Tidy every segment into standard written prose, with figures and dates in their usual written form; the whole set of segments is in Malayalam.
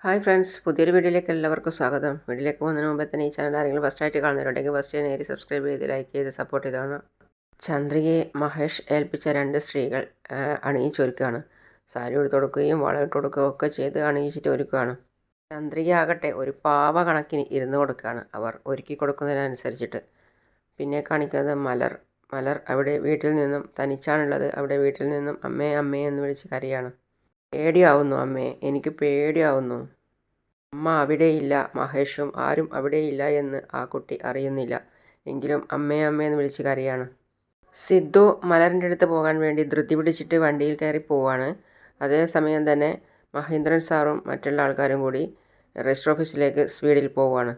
ഹായ് ഫ്രണ്ട്സ്, പുതിയൊരു വീഡിയോയിലേക്ക് എല്ലാവർക്കും സ്വാഗതം. വീഡിയോയിലേക്ക് പോകുന്നതിന് മുമ്പേ തന്നെ ഈ ചാനൽ ആരെങ്കിലും ഫസ്റ്റായിട്ട് കാണുന്നവരുണ്ടെങ്കിൽ ഫസ്റ്റ് നേരി സബ്സ്ക്രൈബ് ചെയ്ത് ലൈക്ക് ചെയ്ത് സപ്പോർട്ട് ചെയ്താണ്. ചന്ദ്രികയെ മഹേഷ് ഏൽപ്പിച്ച 2 സ്ത്രീകൾ അണിയിച്ചൊരുക്കുകയാണ്. സാരി എടുത്ത് കൊടുക്കുകയും വള ഇട്ട് കൊടുക്കുകയും ഒക്കെ ചെയ്ത് അണിയിച്ചിട്ട് ഒരുക്കുകയാണ്. ചന്ദ്രിക ആകട്ടെ ഒരു പാവ കണക്കിന് ഇരുന്ന് കൊടുക്കുകയാണ് അവർ ഒരുക്കി കൊടുക്കുന്നതിനനുസരിച്ചിട്ട്. പിന്നെ കാണിക്കുന്നത് മലർ അവിടെ വീട്ടിൽ നിന്നും തനിച്ചാണുള്ളത്. അവിടെ വീട്ടിൽ നിന്നും അമ്മേ അമ്മേ എന്ന് വിളിച്ച് കരയാണ്. പേടിയാവുന്നു അമ്മേ, എനിക്ക് പേടിയാവുന്നു. അമ്മ അവിടെയില്ല, മഹേഷും ആരും അവിടെയില്ല എന്ന് ആ കുട്ടി അറിയുന്നില്ല. എങ്കിലും അമ്മേ അമ്മയെന്ന് വിളിച്ച് കരയാണ്. സിദ്ധു മലറിൻ്റെ അടുത്ത് പോകാൻ വേണ്ടി ധൃതി പിടിച്ചിട്ട് വണ്ടിയിൽ കയറി പോവാണ്. അതേസമയം തന്നെ മഹേന്ദ്രൻ സാറും മറ്റുള്ള ആൾക്കാരും കൂടി രജിസ്റ്റർ ഓഫീസിലേക്ക് സ്പീഡിൽ പോവുകയാണ്.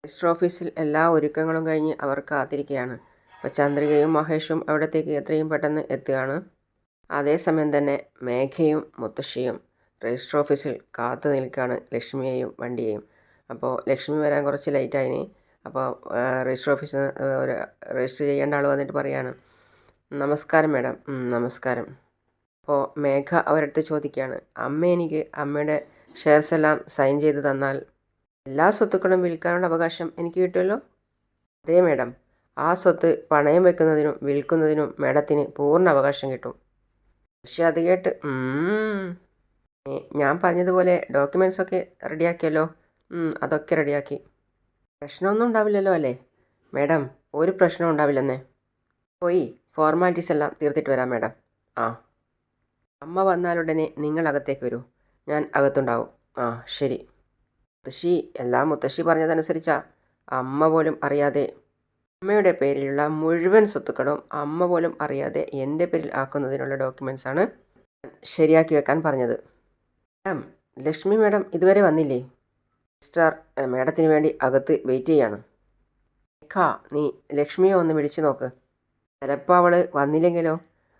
രജിസ്റ്റർ ഓഫീസിൽ എല്ലാ ഒരുക്കങ്ങളും കഴിഞ്ഞ് അവർ കാത്തിരിക്കുകയാണ്. അപ്പോൾ ചന്ദ്രികയും മഹേഷും അവിടത്തേക്ക് എത്രയും പെട്ടെന്ന് എത്തുകയാണ്. അതേസമയം തന്നെ മേഘയും മുത്തശ്ശിയും രജിസ്റ്റർ ഓഫീസിൽ കാത്തു നിൽക്കുകയാണ് ലക്ഷ്മിയെയും വണ്ടിയെയും. അപ്പോൾ ലക്ഷ്മി വരാൻ കുറച്ച് ലേറ്റായിന്. അപ്പോൾ രജിസ്റ്റർ ഓഫീസിൽ രജിസ്റ്റർ ചെയ്യേണ്ട ആൾ വന്നിട്ട് പറയാണ്, നമസ്കാരം മാഡം. നമസ്കാരം. അപ്പോൾ മേഘ അവരടുത്ത് ചോദിക്കുകയാണ്, അമ്മ എനിക്ക് അമ്മയുടെ ഷെയർസ് എല്ലാം സൈൻ ചെയ്ത് തന്നാൽ എല്ലാ സ്വത്തുക്കളും വിൽക്കാനുള്ള അവകാശം എനിക്ക് കിട്ടുമല്ലോ? അതേ മാഡം, ആ സ്വത്ത് പണയം വെക്കുന്നതിനും വിൽക്കുന്നതിനും മാഡത്തിന് പൂർണ്ണ അവകാശം കിട്ടും. പക്ഷെ അത് കേട്ട് ഞാൻ പറഞ്ഞതുപോലെ ഡോക്യുമെൻറ്റ്സൊക്കെ റെഡിയാക്കിയല്ലോ? അതൊക്കെ റെഡിയാക്കി. പ്രശ്നമൊന്നും ഉണ്ടാവില്ലല്ലോ അല്ലേ? മാഡം, ഒരു പ്രശ്നവും ഉണ്ടാവില്ലെന്നേ. പോയി ഫോർമാലിറ്റീസ് എല്ലാം തീർത്തിട്ട് വരാം മാഡം. ആ, അമ്മ വന്നാലുടനെ നിങ്ങൾ അകത്തേക്ക് വരൂ, ഞാൻ അകത്തുണ്ടാവും. ആ ശരി. മുത്തശ്ശി പറഞ്ഞതനുസരിച്ചാ. അമ്മ പോലും അറിയാതെ അമ്മയുടെ പേരിലുള്ള മുഴുവൻ സ്വത്തുക്കളും അമ്മ പോലും അറിയാതെ എൻ്റെ പേരിൽ ആക്കുന്നതിനുള്ള ഡോക്യുമെൻറ്റ്സാണ് ശരിയാക്കി വെക്കാൻ പറഞ്ഞത്. മാഡം, ലക്ഷ്മി മാഡം ഇതുവരെ വന്നില്ലേ? മിസ്റ്റർ മാഡത്തിന് വേണ്ടി അകത്ത് വെയിറ്റ് ചെയ്യാണ്. നീ ലക്ഷ്മിയെ ഒന്ന് വിളിച്ചു നോക്ക്. ചിലപ്പോൾ അവൾ വന്നില്ലെങ്കിലോ?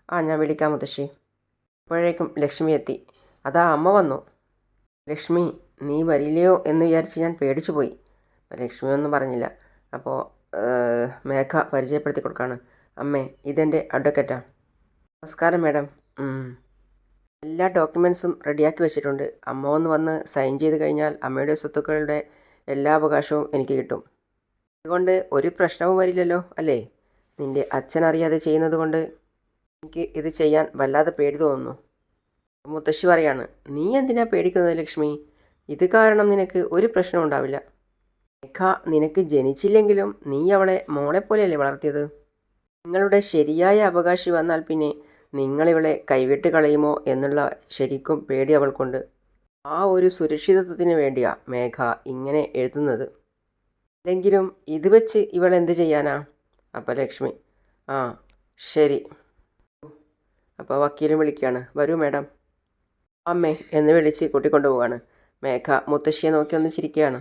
ആ, ഞാൻ വിളിക്കാം മുത്തശ്ശി. അപ്പോഴേക്കും ലക്ഷ്മി എത്തി. അതാ അമ്മ വന്നു. ലക്ഷ്മി, നീ വരില്ലയോ എന്ന് വിചാരിച്ച് ഞാൻ പേടിച്ചു പോയി. ലക്ഷ്മി ഒന്നും പറഞ്ഞില്ല. അപ്പോൾ മേഘ പരിചയപ്പെടുത്തി കൊടുക്കുകയാണ്. അമ്മേ, ഇതെൻ്റെ അഡ്വക്കറ്റാ. നമസ്കാരം മാഡം. എല്ലാ ഡോക്യുമെൻറ്റ്സും റെഡിയാക്കി വെച്ചിട്ടുണ്ട്. അമ്മ ഒന്ന് വന്ന് സൈൻ ചെയ്ത് കഴിഞ്ഞാൽ അമ്മയുടെ സ്വത്തുക്കളുടെ എല്ലാ അവകാശവും എനിക്ക് കിട്ടും. അതുകൊണ്ട് ഒരു പ്രശ്നവും വരില്ലല്ലോ അല്ലേ? നിൻ്റെ അച്ഛൻ അറിയാതെ ചെയ്യുന്നത് കൊണ്ട് എനിക്ക് ഇത് ചെയ്യാൻ വല്ലാതെ പേടി തോന്നുന്നു. മുത്തശ്ശി പറയാണ്, നീ എന്തിനാ പേടിക്കുന്നത് ലക്ഷ്മി? ഇത് കാരണം നിനക്ക് ഒരു പ്രശ്നവും ഉണ്ടാവില്ല. മേഘ നിനക്ക് ജനിച്ചില്ലെങ്കിലും നീ അവളെ മോളെപ്പോലെയല്ലേ വളർത്തിയത്? നിങ്ങളുടെ ശരിയായ അവകാശി വന്നാൽ പിന്നെ നിങ്ങളിവളെ കൈവിട്ട് കളയുമോ എന്നുള്ള ശരിക്കും പേടി അവൾക്കുണ്ട്. ആ ഒരു സുരക്ഷിതത്വത്തിന് വേണ്ടിയാ മേഘ ഇങ്ങനെ എഴുതുന്നത്. അല്ലെങ്കിലും ഇത് വെച്ച് ഇവൾ എന്ത് ചെയ്യാനാ? അപ്പോൾ ലക്ഷ്മി, ആ ശരി. അപ്പോൾ വക്കീലും വിളിക്കുകയാണ്, വരൂ മാഡം. അമ്മേ എന്ന് വിളിച്ച് കൂട്ടിക്കൊണ്ടുപോവാണ്. മേഘ മുത്തശ്ശിയെ നോക്കി ഒന്ന് ചിരിക്കുകയാണ്.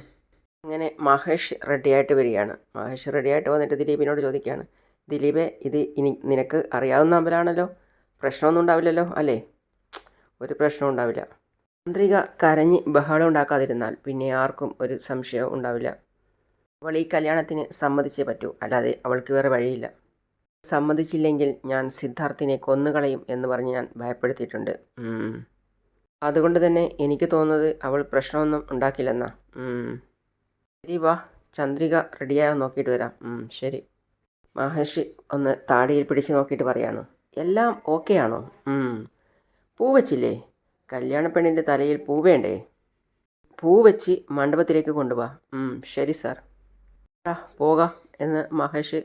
അങ്ങനെ മഹേഷ് റെഡിയായിട്ട് വരികയാണ്. മഹേഷ് റെഡിയായിട്ട് വന്നിട്ട് ദിലീപിനോട് ചോദിക്കുകയാണ്, ദിലീപേ, ഇത് ഇനി നിനക്ക് അറിയാവുന്ന അമ്പലമാണല്ലോ, പ്രശ്നമൊന്നും ഉണ്ടാവില്ലല്ലോ അല്ലേ? ഒരു പ്രശ്നവും ഉണ്ടാവില്ല. ചന്ദ്രിക കരഞ്ഞ് ബഹളം ഉണ്ടാക്കാതിരുന്നാൽ പിന്നെ ആർക്കും ഒരു സംശയവും ഉണ്ടാവില്ല. അവൾ ഈ കല്യാണത്തിന് സമ്മതിച്ചേ പറ്റൂ, അല്ലാതെ അവൾക്ക് വേറെ വഴിയില്ല. സമ്മതിച്ചില്ലെങ്കിൽ ഞാൻ സിദ്ധാർത്ഥിനെ കൊന്നുകളയും എന്ന് പറഞ്ഞ് ഞാൻ ഭയപ്പെടുത്തിയിട്ടുണ്ട്. അതുകൊണ്ട് തന്നെ എനിക്ക് തോന്നുന്നത് അവൾ പ്രശ്നമൊന്നും ഉണ്ടാക്കില്ലെന്നാ. ശരി, വാ, ചന്ദ്രിക റെഡിയാകാൻ നോക്കിയിട്ട് വരാം. ശരി. മഹേഷ് ഒന്ന് താടിയിൽ പിടിച്ച് നോക്കിയിട്ട് പറയാണ്, എല്ലാം ഓക്കെ ആണോ? പൂ വച്ചില്ലേ? കല്യാണ പെണ്ണിൻ്റെ തലയിൽ പൂ വേണ്ടേ? പൂ വെച്ച് മണ്ഡപത്തിലേക്ക് കൊണ്ടുപോവാ. ശരി സാർ. പോകാം എന്ന് മഹേഷ്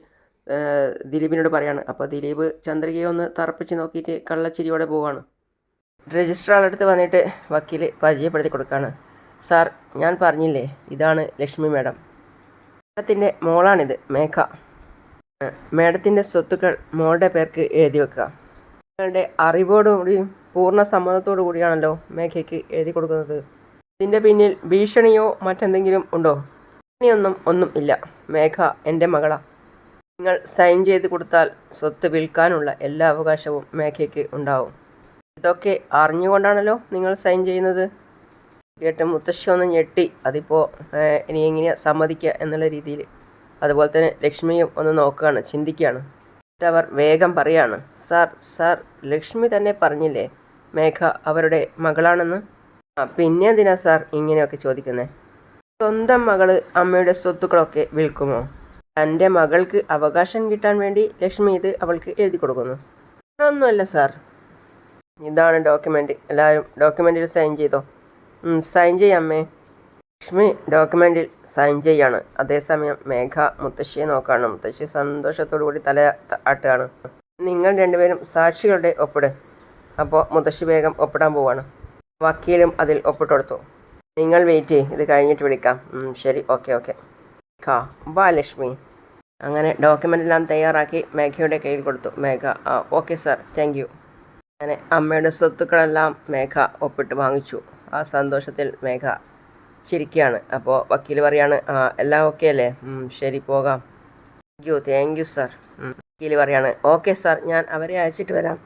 ദിലീപിനോട് പറയാണ്. അപ്പോൾ ദിലീപ് ചന്ദ്രികയെ ഒന്ന് തറപ്പിച്ച് നോക്കിയിട്ട് കള്ളച്ചിരിയോടെ പോവാണ്. രജിസ്ട്രാളടുത്ത് വന്നിട്ട് വക്കീൽ പരിചയപ്പെടുത്തി കൊടുക്കുകയാണ്. സാർ, ഞാൻ പറഞ്ഞില്ലേ, ഇതാണ് ലക്ഷ്മി മാഡം. മാഡത്തിൻ്റെ മോളാണിത്, മേഘ. മാഡത്തിൻ്റെ സ്വത്തുക്കൾ മോളുടെ പേർക്ക് എഴുതി വെക്കുക. നിങ്ങളുടെ അറിവോടുകൂടിയും പൂർണ്ണ സമ്മതത്തോടു കൂടിയാണല്ലോ മേഘയ്ക്ക് എഴുതി കൊടുക്കുന്നത്. ഇതിൻ്റെ പിന്നിൽ ഭീഷണിയോ മറ്റെന്തെങ്കിലും ഉണ്ടോ? ഒന്നും ഇല്ല. മേഘ എൻ്റെ മകളാണ്. നിങ്ങൾ സൈൻ ചെയ്ത് കൊടുത്താൽ സ്വത്ത് വിൽക്കാനുള്ള എല്ലാ അവകാശവും മേഘയ്ക്ക് ഉണ്ടാവും. ഇതൊക്കെ അറിഞ്ഞുകൊണ്ടാണല്ലോ നിങ്ങൾ സൈൻ ചെയ്യുന്നത്. കേട്ട് മുത്തശ്ശി ഒന്ന് ഞെട്ടി. അതിപ്പോൾ ഇനി എങ്ങനെയാണ് സമ്മതിക്കുക എന്നുള്ള രീതിയിൽ. അതുപോലെ തന്നെ ലക്ഷ്മിയും ഒന്ന് നോക്കുകയാണ്, ചിന്തിക്കുകയാണ്. അവർ വേഗം പറയാണ്, സാർ ലക്ഷ്മി തന്നെ പറഞ്ഞില്ലേ മേഘ അവരുടെ മകളാണെന്ന്? പിന്നെ എന്തിനാ സാർ ഇങ്ങനെയൊക്കെ ചോദിക്കുന്നത്? സ്വന്തം മകള് അമ്മയുടെ സ്വത്തുക്കളൊക്കെ വിൽക്കുമോ? തൻ്റെ മകൾക്ക് അവകാശം കിട്ടാൻ വേണ്ടി ലക്ഷ്മി ഇത് അവൾക്ക് എഴുതി കൊടുക്കുന്നു. ഒന്നുമല്ല സാർ. ഇതാണ് ഡോക്യുമെൻ്റ്. എല്ലാവരും ഡോക്യുമെൻറ്റിൽ സൈൻ ചെയ്തോ. സൈൻ ചെയ്യാമേ. ലക്ഷ്മി ഡോക്യുമെൻറ്റിൽ സൈൻ ചെയ്യാണ്. അതേസമയം മേഘ മുത്തശ്ശിയെ നോക്കാണ്. മുത്തശ്ശി സന്തോഷത്തോടു കൂടി തല ആട്ടുകയാണ്. നിങ്ങൾ രണ്ടുപേരും സാക്ഷികളുടെ ഒപ്പിട്. അപ്പോൾ മുത്തശ്ശി വേഗം ഒപ്പിടാൻ പോവാണ്. വക്കീലും അതിൽ ഒപ്പിട്ട് കൊടുത്തു. നിങ്ങൾ വെയിറ്റ് ചെയ്യ്, ഇത് കഴിഞ്ഞിട്ട് വിളിക്കാം. ശരി, ഓക്കെ. വാ ലക്ഷ്മി. അങ്ങനെ ഡോക്യുമെൻ്റെല്ലാം തയ്യാറാക്കി മേഘയുടെ കയ്യിൽ കൊടുത്തു. മേഘ ഓക്കെ സാർ, താങ്ക് യു. അങ്ങനെ അമ്മയുടെ സ്വത്തുക്കളെല്ലാം മേഘ ഒപ്പിട്ട് വാങ്ങിച്ചു. ആ സന്തോഷത്തിൽ മേഘ ചിരിക്കുകയാണ്. അപ്പോൾ വക്കീൽ പറയാണ് എല്ലാം ഓക്കെ അല്ലേ? ശരി, പോകാം. Thank you sir. വക്കീൽ പറയാണ് ഓക്കെ സാർ, ഞാൻ അവരെ അയച്ചിട്ട് വരാം.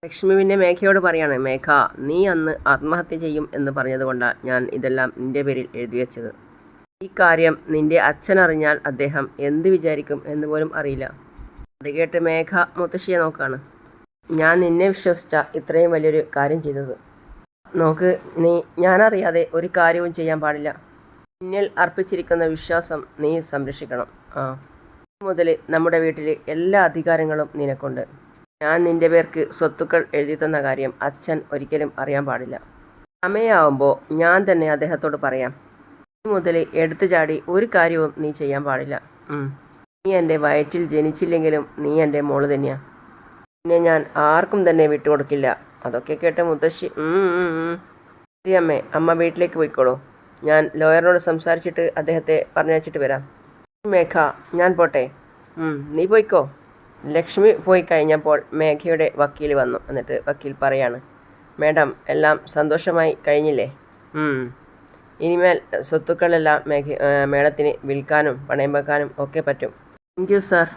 ലക്ഷ്മി പിന്നെ മേഘയോട് പറയാണ്, മേഘ, നീ അന്ന് ആത്മഹത്യ ചെയ്യും എന്ന് പറഞ്ഞതുകൊണ്ടാണ് ഞാൻ ഇതെല്ലാം നിൻ്റെ പേരിൽ എഴുതി വെച്ചത്. ഈ കാര്യം നിൻ്റെ അച്ഛൻ അറിഞ്ഞാൽ അദ്ദേഹം എന്ത് വിചാരിക്കും എന്ന് പോലും അറിയില്ല. അത് കേട്ട് മേഘ മുത്തശ്ശിയെ നോക്കാണ്. ഞാൻ നിന്നെ വിശ്വസിച്ച ഇത്രയും വലിയൊരു കാര്യം ചെയ്തത്. നോക്ക്, ഞാനറിയാതെ ഒരു കാര്യവും ചെയ്യാൻ പാടില്ല. നിന്നിൽ അർപ്പിച്ചിരിക്കുന്ന വിശ്വാസം നീ സംരക്ഷിക്കണം. മുതൽ നമ്മുടെ വീട്ടിൽ എല്ലാ അധികാരങ്ങളും നിനക്കുണ്ട്. ഞാൻ നിൻ്റെ പേർക്ക് സ്വത്തുക്കൾ എഴുതി തന്ന കാര്യം അച്ഛൻ ഒരിക്കലും അറിയാൻ പാടില്ല. സമയമാവുമ്പോൾ ഞാൻ തന്നെ അദ്ദേഹത്തോട് പറയാം. മുതൽ എടുത്തു ചാടി ഒരു കാര്യവും നീ ചെയ്യാൻ പാടില്ല. നീ എൻ്റെ വയറ്റിൽ ജനിച്ചില്ലെങ്കിലും നീ എൻ്റെ മോള് തന്നെയാണ്. പിന്നെ ഞാൻ ആർക്കും തന്നെ വിട്ടുകൊടുക്കില്ല. അതൊക്കെ കേട്ട മുത്തശ്ശി ശരി അമ്മേ, അമ്മ വീട്ടിലേക്ക് പോയിക്കോളൂ. ഞാൻ ലോയറിനോട് സംസാരിച്ചിട്ട് അദ്ദേഹത്തെ പറഞ്ഞയച്ചിട്ട് വരാം. മേഘ, ഞാൻ പോട്ടെ. നീ പോയിക്കോ. ലക്ഷ്മി പോയി കഴിഞ്ഞപ്പോൾ മേഘയുടെ വക്കീൽ വന്നു. എന്നിട്ട് വക്കീൽ പറയാണ്, മേഡം, എല്ലാം സന്തോഷമായി കഴിഞ്ഞില്ലേ? ഇനിമേൽ സ്വത്തുക്കളെല്ലാം മേഡത്തിന് വിൽക്കാനും പണയം വെക്കാനും ഒക്കെ പറ്റും. Thank you sir.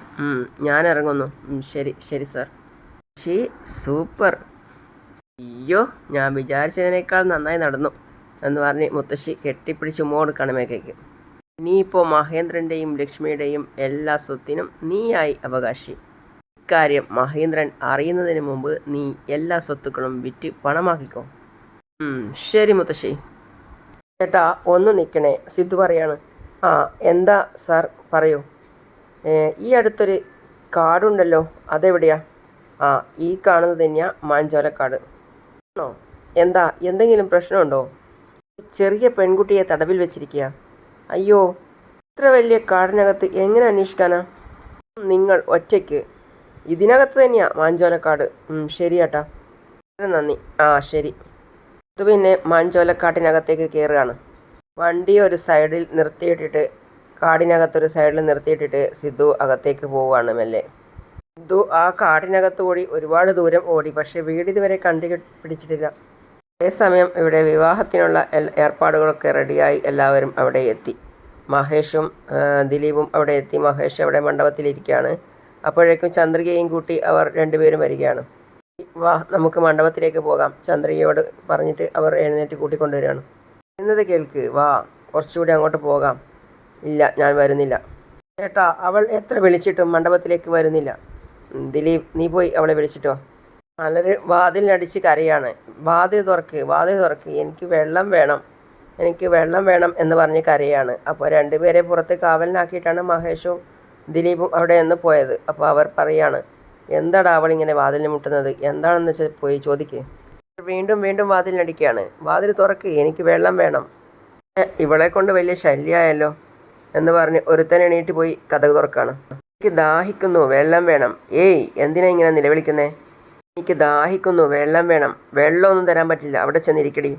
ഞാൻ ഇറങ്ങുന്നു. ശരി സാർ. സൂപ്പർ. അയ്യോ, ഞാൻ വിചാരിച്ചതിനേക്കാൾ നന്നായി നടന്നു എന്ന് പറഞ്ഞ് മുത്തശ്ശി കെട്ടിപ്പിടിച്ച് കൊടുക്കണം മേഘയ്ക്ക്. ഇനിയിപ്പോൾ മഹേന്ദ്രൻ്റെയും ലക്ഷ്മിയുടെയും എല്ലാ സ്വത്തിനും നീയായി അവകാശി. ഇക്കാര്യം മഹേന്ദ്രൻ അറിയുന്നതിന് മുമ്പ് നീ എല്ലാ സ്വത്തുക്കളും വിറ്റ് പണമാക്കിക്കോ. ശരി മുത്തശ്ശി. ചേട്ടാ, ഒന്ന് നിൽക്കണേ. സിദ്ധു പറയാണ്. എന്താ സാർ, പറയൂ. ഈ അടുത്തൊരു കാടുണ്ടല്ലോ, അതെവിടെയാ? ഈ കാണുന്നത് തന്നെയാ മാഞ്ചോലക്കാട്. ആണോ? എന്താ, എന്തെങ്കിലും പ്രശ്നമുണ്ടോ? ചെറിയ പെൺകുട്ടിയെ തടവിൽ വെച്ചിരിക്കുക. അയ്യോ, ഇത്ര വലിയ കാടിനകത്ത് എങ്ങനെ അന്വേഷിക്കാനാ? നിങ്ങൾ ഒറ്റയ്ക്ക്? ഇതിനകത്ത് തന്നെയാ മാഞ്ചോലക്കാട്. ശരിയാട്ടാ, നന്ദി. ശരി. ഇത് പിന്നെ മാഞ്ചോലക്കാട്ടിനകത്തേക്ക് കയറുകയാണ്. വണ്ടി ഒരു സൈഡിൽ നിർത്തിയിട്ടിട്ട് കാടിനകത്തൊരു സൈഡിൽ നിർത്തിയിട്ടിട്ട് സിദ്ധു അകത്തേക്ക് പോവുകയാണ് മെല്ലെ. സിദ്ധു ആ കാടിനകത്ത് കൂടി ഒരുപാട് ദൂരം ഓടി. പക്ഷേ വീട് ഇതുവരെ പിടിച്ചിട്ടില്ല. അതേസമയം ഇവിടെ വിവാഹത്തിനുള്ള ഏർപ്പാടുകളൊക്കെ റെഡിയായി. എല്ലാവരും അവിടെ എത്തി. മഹേഷും ദിലീപും അവിടെ എത്തി. മഹേഷ് അവിടെ മണ്ഡപത്തിലിരിക്കുകയാണ്. അപ്പോഴേക്കും ചന്ദ്രികയും കൂട്ടി അവർ രണ്ടുപേരും വരികയാണ്. വാ, നമുക്ക് മണ്ഡപത്തിലേക്ക് പോകാം, ചന്ദ്രികയോട് പറഞ്ഞിട്ട് അവർ എഴുന്നേറ്റ് കൂട്ടിക്കൊണ്ടുവരികയാണ്. എന്നത് കേൾക്ക്, വാ, കുറച്ചുകൂടി അങ്ങോട്ട് പോകാം. ഇല്ല, ഞാൻ വരുന്നില്ല. ചേട്ടാ, അവൾ എത്ര വിളിച്ചിട്ടും മണ്ഡപത്തിലേക്ക് വരുന്നില്ല. ദിലീപ്, നീ പോയി അവളെ വിളിച്ചിട്ടോ. വളരെ വാതിലിനടിച്ച് കരയാണ്. വാതിൽ തുറക്ക്, എനിക്ക് വെള്ളം വേണം എന്ന് പറഞ്ഞ് കരയാണ്. അപ്പോൾ രണ്ടുപേരെ പുറത്ത് കാവലിനാക്കിയിട്ടാണ് മഹേഷും ദിലീപും അവിടെ നിന്ന് പോയത്. അപ്പോൾ അവർ പറയാണ്, എന്താടാ അവളിങ്ങനെ വാതിലിന് മുട്ടുന്നത്? എന്താണെന്ന് വെച്ചാൽ പോയി ചോദിക്ക്. വീണ്ടും വാതിലിനടിക്കുകയാണ്. വാതിൽ തുറക്ക്, എനിക്ക് വെള്ളം വേണം. ഇവളെ കൊണ്ട് വലിയ ശല്യമായല്ലോ എന്ന് പറഞ്ഞ് ഒരുത്തൻ എണീറ്റ് പോയി കതക് തുറക്കാണ്. എനിക്ക് ദാഹിക്കുന്നു, വെള്ളം വേണം. ഏയ്, എന്തിനാ ഇങ്ങനെ നിലവിളിക്കുന്നേ? എനിക്ക് ദാഹിക്കുന്നു, വെള്ളം വേണം. വെള്ളമൊന്നും തരാൻ പറ്റില്ല, അവിടെ ചെന്നിരിക്കടി.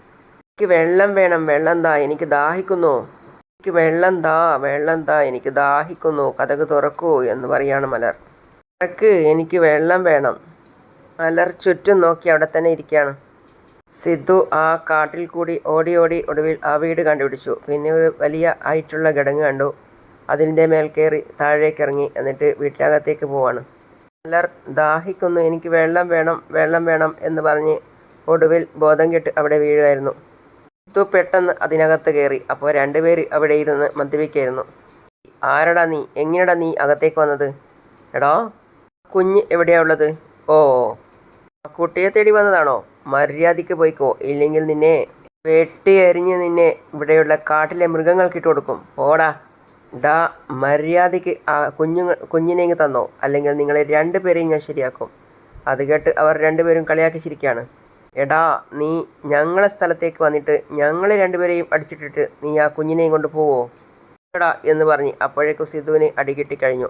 എനിക്ക് വെള്ളം വേണം, വെള്ളം താ, എനിക്ക് ദാഹിക്കുന്നു. എനിക്ക് വെള്ളം താ, എനിക്ക് ദാഹിക്കുന്നു. കതക് തുറക്കൂ എന്ന് പറയാണ് മലർ. തുറക്ക്, എനിക്ക് വെള്ളം വേണം. മലർ ചുറ്റും നോക്കി അവിടെ തന്നെ ഇരിക്കുകയാണ്. സിദ്ധു ആ കാട്ടിൽ കൂടി ഓടി ഒടുവിൽ ആ വീട് കണ്ടുപിടിച്ചു. പിന്നെ ഒരു വലിയ ആയിട്ടുള്ള കിടങ്ങ് കണ്ടു. അതിൻ്റെ മേൽ കയറി താഴേക്കിറങ്ങി. എന്നിട്ട് വീട്ടിനകത്തേക്ക് പോവാണ്. മലർ ദാഹിക്കുന്നു, എനിക്ക് വെള്ളം വേണം എന്ന് പറഞ്ഞ് ഒടുവിൽ ബോധം കെട്ട് അവിടെ വീഴുമായിരുന്നു. സിദ്ധു പെട്ടെന്ന് അതിനകത്ത് കയറി. അപ്പോൾ രണ്ടുപേർ അവിടെ ഇരുന്ന് മദ്യപിക്കായിരുന്നു. ആരടാ നീ? എങ്ങനെടാ നീ അകത്തേക്ക് വന്നത്? എടാ, കുഞ്ഞ് എവിടെയാ ഉള്ളത്? ഓ, കുട്ടിയെ തേടി വന്നതാണോ? മര്യാദയ്ക്ക് പോയിക്കോ, ഇല്ലെങ്കിൽ നിന്നെ വെട്ടി എറിഞ്ഞ് നിന്നെ ഇവിടെയുള്ള കാട്ടിലെ മൃഗങ്ങൾക്ക് ഇട്ട് കൊടുക്കും. പോടാ. ഡാ, മര്യാദയ്ക്ക് ആ കുഞ്ഞിനെ ഇങ്ങ് തന്നോ, അല്ലെങ്കിൽ നിങ്ങളെ രണ്ടുപേരെയും ഞാൻ ശരിയാക്കും. അത് കേട്ട് അവർ രണ്ടുപേരും കളിയാക്കി ചിരിക്കുകയാണ്. എടാ, നീ ഞങ്ങളെ സ്ഥലത്തേക്ക് വന്നിട്ട് ഞങ്ങളെ രണ്ടുപേരെയും അടിച്ചിട്ടിട്ട് നീ ആ കുഞ്ഞിനെയും കൊണ്ട് പോവോ? എടാ എന്ന് പറഞ്ഞ് അപ്പോഴേക്കും സിദ്ധുവിന് അടികിട്ടിക്കഴിഞ്ഞു.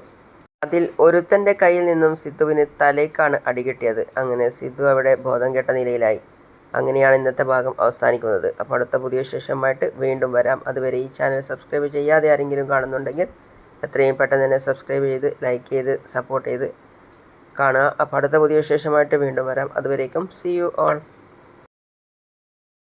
അതിൽ ഒരുത്തൻ്റെ കയ്യിൽ നിന്നും സിദ്ധുവിന് തലേക്കാണ് അടികിട്ടിയത്. അങ്ങനെ സിദ്ധു അവിടെ ബോധം കെട്ട നിലയിലായി. അങ്ങനെയാണ് ഇന്നത്തെ ഭാഗം അവസാനിക്കുന്നത്. അപ്പോൾ അടുത്ത പുതിയ വിശേഷമായിട്ട് വീണ്ടും വരാം. അതുവരെ ഈ ചാനൽ സബ്സ്ക്രൈബ് ചെയ്യാതെ ആരെങ്കിലും കാണുന്നുണ്ടെങ്കിൽ എത്രയും പെട്ടെന്ന് തന്നെ സബ്സ്ക്രൈബ് ചെയ്ത് ലൈക്ക് ചെയ്ത് സപ്പോർട്ട് ചെയ്ത് കാണുക. അപ്പോൾ അടുത്ത പുതിയ വിശേഷമായിട്ട് വീണ്ടും വരാം. അതുവരേക്കും സീ യു ഓൾ.